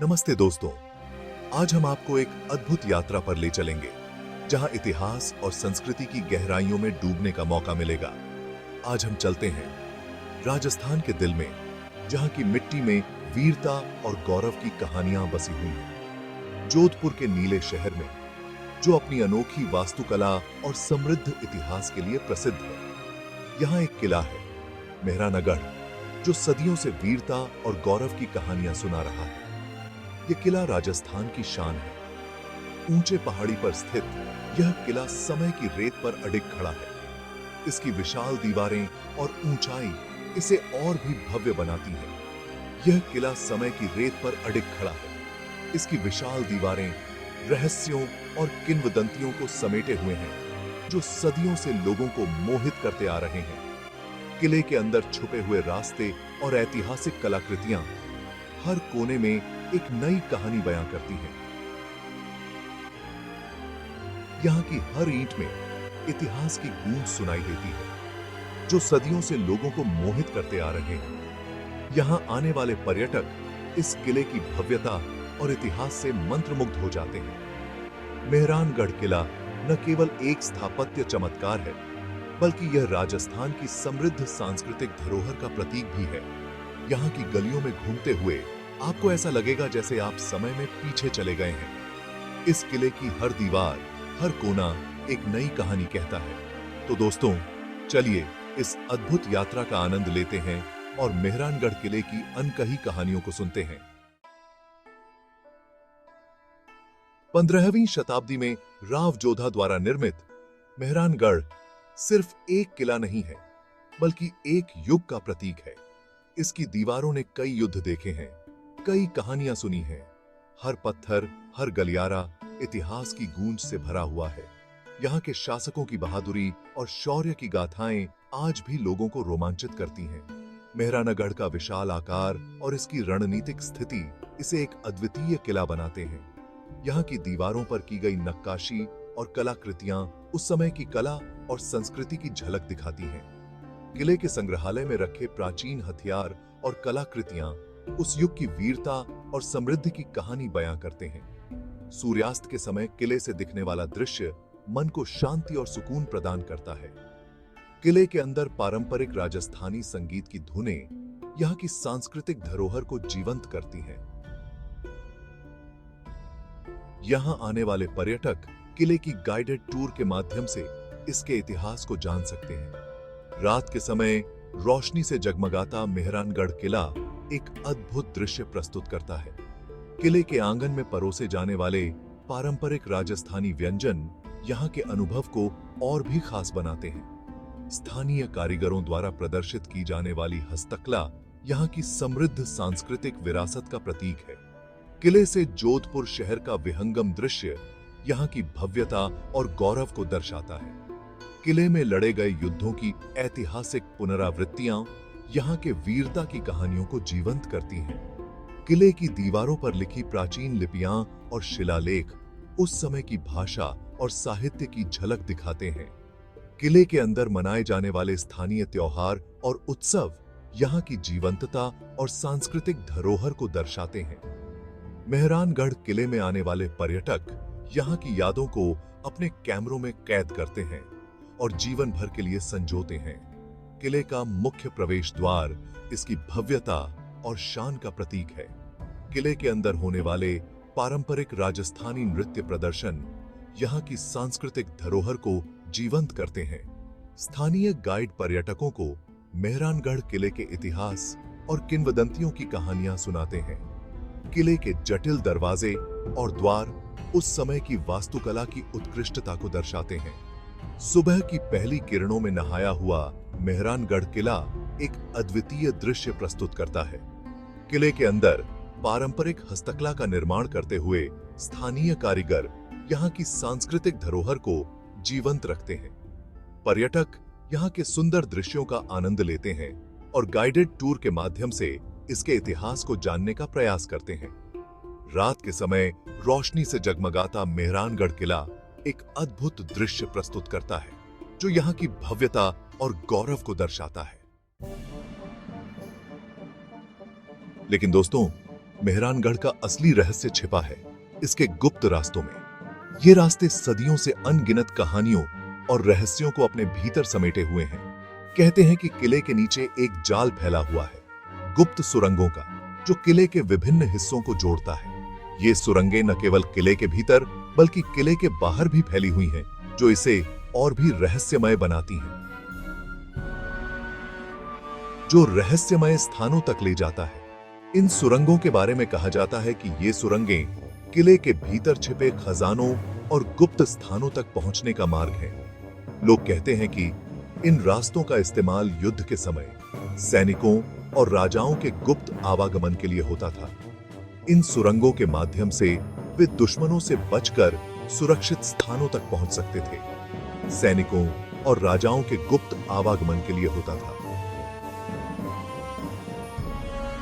नमस्ते दोस्तों, आज हम आपको एक अद्भुत यात्रा पर ले चलेंगे जहां इतिहास और संस्कृति की गहराइयों में डूबने का मौका मिलेगा। आज हम चलते हैं राजस्थान के दिल में, जहां की मिट्टी में वीरता और गौरव की कहानियां बसी हुई हैं। जोधपुर के नीले शहर में, जो अपनी अनोखी वास्तुकला और समृद्ध इतिहास के लिए प्रसिद्ध है। यहाँ एक किला है, मेहरानगढ़, जो सदियों से वीरता और गौरव की कहानियां सुना रहा है। यह किला राजस्थान की शान है। ऊंचे पहाड़ी पर स्थित यह किला समय की रेत पर अडिग खड़ा है। इसकी विशाल दीवारें और ऊंचाई इसे और भी भव्य बनाती है। यह किला समय की रेत पर अडिग खड़ा है। इसकी विशाल दीवारें रहस्यों और किंवदंतियों को समेटे हुए हैं, जो सदियों से लोगों को मोहित करते आ रहे हैं। किले के अंदर छुपे हुए रास्ते और ऐतिहासिक कलाकृतियां हर कोने में एक नई कहानी बयां करती हैं। यहां की हर ईंट में इतिहास की गूंज सुनाई देती है, जो सदियों से लोगों को मोहित करते आ रहे हैं। यहां आने वाले पर्यटक इस किले की भव्यता और इतिहास से मंत्रमुग्ध हो जाते हैं। मेहरानगढ़ किला न केवल एक स्थापत्य चमत्कार है, बल्कि यह राजस्थान की समृद्ध सांस्कृतिक धरोहर का प्रतीक भी है। यहां की गलियों में घूमते हुए आपको ऐसा लगेगा जैसे आप समय में पीछे चले गए हैं। इस किले की हर दीवार, हर कोना एक नई कहानी कहता है। तो दोस्तों, चलिए इस अद्भुत यात्रा का आनंद लेते हैं और मेहरानगढ़ किले की अनकही कहानियों को सुनते हैं। 15वीं शताब्दी में राव जोधा द्वारा निर्मित मेहरानगढ़ सिर्फ एक किला नहीं है, बल्कि एक युग का प्रतीक है। इसकी दीवारों ने कई युद्ध देखे हैं, कई कहानियां सुनी हैं। हर पत्थर, हर गलियारा इतिहास की गूंज से भरा हुआ है। यहाँ के शासकों की बहादुरी और शौर्य की गाथाएं आज भी लोगों को रोमांचित करती हैं। मेहरानगढ़ का विशाल आकार और इसकी रणनीतिक स्थिति इसे एक अद्वितीय किला बनाते हैं। यहाँ की दीवारों पर की गई नक्काशी और कलाकृतियां उस समय की कला और संस्कृति की झलक दिखाती हैं। किले के संग्रहालय में रखे प्राचीन हथियार और कलाकृतियां उस युग की वीरता और समृद्धि की कहानी बयां करते हैं। सूर्यास्त के समय किले से दिखने वाला दृश्य मन को शांति और सुकून प्रदान करता है। किले के अंदर पारंपरिक राजस्थानी संगीत की धुनें यहाँ की सांस्कृतिक धरोहर को जीवंत करती हैं। यहाँ आने वाले पर्यटक किले की गाइडेड टूर के माध्यम से इसके इतिहास को जान सकते हैं। रात के समय रोशनी से जगमगाता मेहरानगढ़ किला एक अद्भुत दृश्य प्रस्तुत करता है। किले के आंगन में परोसे जाने वाले पारंपरिक राजस्थानी व्यंजन यहाँ के अनुभव को और भी खास बनाते हैं। स्थानीय कारीगरों द्वारा प्रदर्शित की जाने वाली हस्तकला यहाँ की समृद्ध सांस्कृतिक विरासत का प्रतीक है। किले से जोधपुर शहर का विहंगम दृश्य यहाँ की भव्यता और गौरव को दर्शाता है। किले में लड़े गए युद्धों की ऐतिहासिक पुनरावृत्तियां यहाँ के वीरता की कहानियों को जीवंत करती हैं। किले की दीवारों पर लिखी प्राचीन लिपियां और शिलालेख उस समय की भाषा और साहित्य की झलक दिखाते हैं। किले के अंदर मनाए जाने वाले स्थानीय त्योहार और उत्सव यहाँ की जीवंतता और सांस्कृतिक धरोहर को दर्शाते हैं। मेहरानगढ़ किले में आने वाले पर्यटक यहाँ की यादों को अपने कैमरों में कैद करते हैं और जीवन भर के लिए संजोते हैं। किले का मुख्य प्रवेश द्वार इसकी भव्यता और शान का प्रतीक है। किले के अंदर होने वाले पारंपरिक राजस्थानी नृत्य प्रदर्शन यहाँ की सांस्कृतिक धरोहर को जीवंत करते हैं। स्थानीय गाइड पर्यटकों को मेहरानगढ़ किले के इतिहास और किंवदंतियों की कहानियां सुनाते हैं। किले के जटिल दरवाजे और द्वार उस समय की वास्तुकला की उत्कृष्टता को दर्शाते हैं। सुबह की पहली किरणों में नहाया हुआ मेहरानगढ़ किला एक अद्वितीय दृश्य प्रस्तुत करता है। किले के अंदर पारंपरिक हस्तकला का निर्माण करते हुए स्थानीय कारीगर यहाँ की सांस्कृतिक धरोहर को जीवंत रखते हैं। पर्यटक यहाँ के सुंदर दृश्यों का आनंद लेते हैं और गाइडेड टूर के माध्यम से इसके इतिहास को जानने का प्रयास करते हैं। रात के समय रोशनी से जगमगाता मेहरानगढ़ किला एक अद्भुत दृश्य प्रस्तुत करता है, जो यहाँ की भव्यता और गौरव को दर्शाता है। लेकिन दोस्तों, मेहरानगढ़ का असली रहस्य छिपा है इसके गुप्त रास्तों में। ये रास्ते सदियों से अनगिनत कहानियों और रहस्यों को अपने भीतर समेटे हुए हैं। कहते हैं कि किले के नीचे एक जाल फैला हुआ है, गुप्त सुरंगों का, जो किले के विभिन्न हिस्सों को जोड़ता है। ये सुरंगें न केवल किले के भीतर बल्कि किले के बाहर भी फैली हुई हैं, जो इसे और भी रहस्यमय बनाती हैं, जो रहस्यमय स्थानों तक ले जाता है। इन सुरंगों के बारे में कहा जाता है कि ये सुरंगें किले के भीतर छिपे खजानों और गुप्त स्थानों तक पहुंचने का मार्ग है। लोग कहते हैं कि इन रास्तों का इस्तेमाल युद्ध के समय सैनिकों और राजाओं के गुप्त आवागमन के लिए होता था। इन सुरंगों के माध्यम से वे दुश्मनों से बचकर सुरक्षित स्थानों तक पहुंच सकते थे। सैनिकों और राजाओं के गुप्त आवागमन के लिए होता था।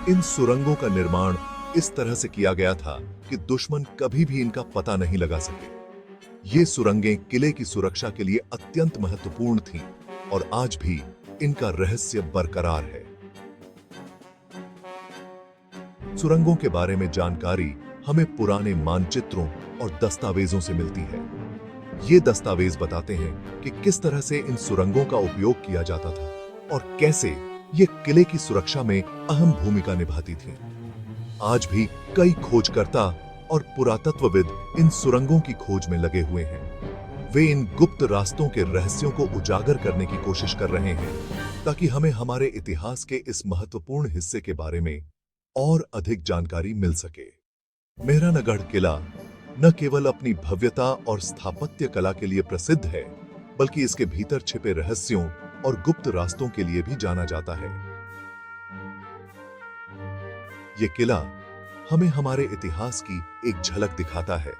इन सुरंगों का निर्माण इस तरह से किया गया था कि दुश्मन कभी भी इनका पता नहीं लगा सके। ये सुरंगें किले की सुरक्षा के लिए अत्यंत महत्वपूर्ण थीं और आज भी इनका रहस्य बरकरार है। सुरंगों के बारे में जानकारी हमें पुराने मानचित्रों और दस्तावेजों से मिलती है। ये दस्तावेज बताते हैं कि किस तरह से इन सुरंगों का उपयोग किया जाता था और कैसे ये किले की सुरक्षा में अहम भूमिका निभाती थी। आज भी कई खोजकर्ता और पुरातत्वविद इन सुरंगों की खोज में लगे हुए हैं। वे इन गुप्त रास्तों के रहस्यों को उजागर करने की कोशिश कर रहे हैं ताकि हमें हमारे इतिहास के इस महत्वपूर्ण हिस्से के बारे में और अधिक जानकारी मिल सके। मेहरानगढ़ किला न केवल अपनी भव्यता और स्थापत्य कला के लिए प्रसिद्ध है, बल्कि इसके भीतर छिपे रहस्यों और गुप्त रास्तों के लिए भी जाना जाता है। ये किला हमें हमारे इतिहास की एक झलक दिखाता है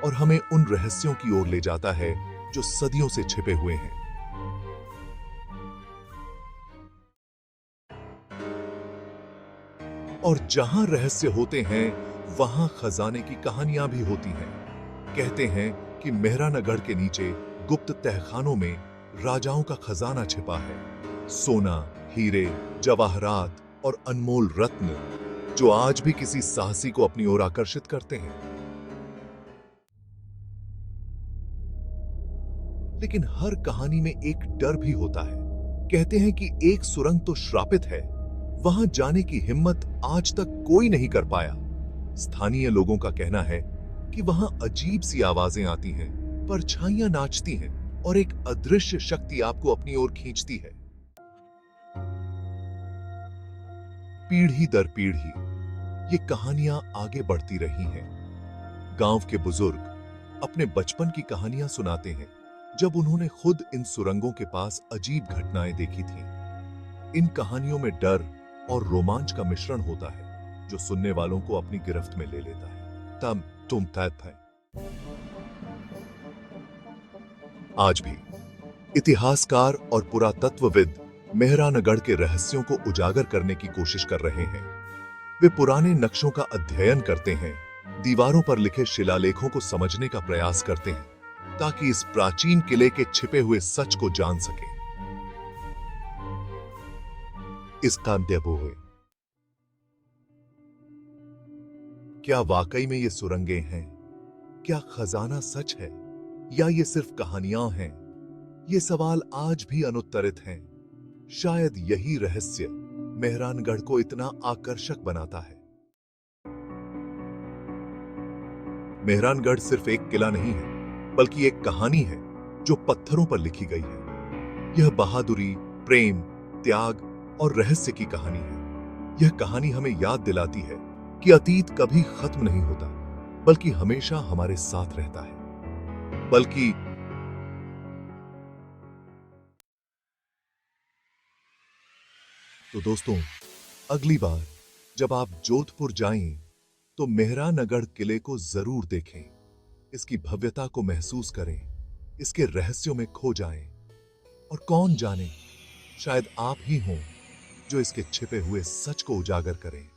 और हमें उन रहस्यों की ओर ले जाता है जो सदियों से छिपे हुए हैं। और जहां रहस्य होते हैं वहां खजाने की कहानियां भी होती हैं। कहते हैं कि मेहरानगढ़ के नीचे गुप्त तहखानों में राजाओं का खजाना छिपा है। सोना, हीरे, जवाहरात और अनमोल रत्न जो आज भी किसी साहसी को अपनी ओर आकर्षित करते हैं। लेकिन हर कहानी में एक डर भी होता है। कहते हैं कि एक सुरंग तो श्रापित है, वहां जाने की हिम्मत आज तक कोई नहीं कर पाया। स्थानीय लोगों का कहना है कि वहां अजीब सी आवाजें आती हैं, परछाइयां नाचती हैं और एक अदृश्य शक्ति आपको अपनी ओर खींचती है। पीढ़ी दर पीढ़ी ये कहानियां आगे बढ़ती रही हैं। गांव के बुजुर्ग अपने बचपन की कहानियां सुनाते हैं जब उन्होंने खुद इन सुरंगों के पास अजीब घटनाएं देखी थीं। इन कहानियों में डर और रोमांच का मिश्रण होता है जो सुनने वालों को अपनी गिरफ्त में ले लेता है। तम तुम तैत है। आज भी इतिहासकार और पुरातत्वविद मेहरानगढ़ के रहस्यों को उजागर करने की कोशिश कर रहे हैं। वे पुराने नक्शों का अध्ययन करते हैं, दीवारों पर लिखे शिलालेखों को समझने का प्रयास करते हैं ताकि इस प्राचीन किले के छिपे हुए सच को जान सकें। इसका हुए क्या वाकई में ये सुरंगें हैं? क्या खजाना सच है या ये सिर्फ कहानियां हैं? ये सवाल आज भी अनुत्तरित हैं। शायद यही रहस्य मेहरानगढ़ को इतना आकर्षक बनाता है। मेहरानगढ़ सिर्फ एक किला नहीं है, बल्कि एक कहानी है जो पत्थरों पर लिखी गई है। यह बहादुरी, प्रेम, त्याग और रहस्य की कहानी है। यह कहानी हमें याद दिलाती है कि अतीत कभी खत्म नहीं होता, बल्कि हमेशा हमारे साथ रहता है। तो दोस्तों, अगली बार जब आप जोधपुर जाएं, तो मेहरानगढ़ किले को जरूर देखें। इसकी भव्यता को महसूस करें, इसके रहस्यों में खो जाएं, और कौन जाने, शायद आप ही हों जो इसके छिपे हुए सच को उजागर करें।